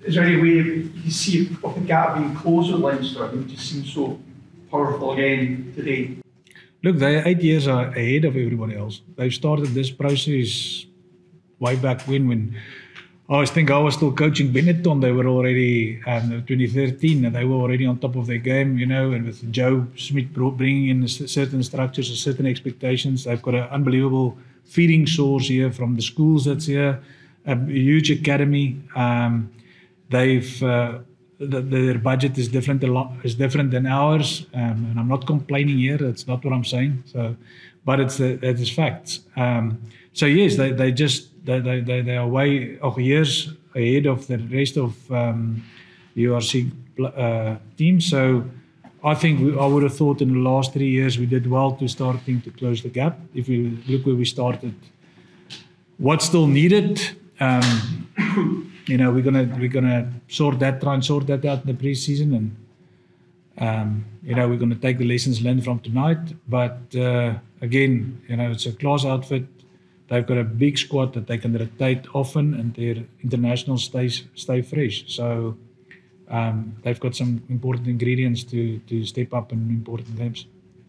Is there any way you see of the gap being closed with Leinster? It just seems so powerful again today. Look, they're 8 years ahead of everybody else. They've started this process way back when I think I was still coaching Benetton. They were already 2013, and they were already on top of their game, and with Joe Smith bringing in certain structures and certain expectations. They've got an unbelievable feeding source here from the schools that's here, a huge academy. Their budget is different than ours, and I'm not complaining here. That's not what I'm saying. So, but that is facts. So yes, they are way years ahead of the rest of URC teams. So I think I would have thought in the last 3 years we did well to starting to close the gap. If you look where we started, what's still needed. We're gonna try and sort that out in the preseason, and we're gonna take the lessons learned from tonight. But again, it's a class outfit. They've got a big squad that they can rotate often, and their internationals stay fresh. So they've got some important ingredients to step up in important games.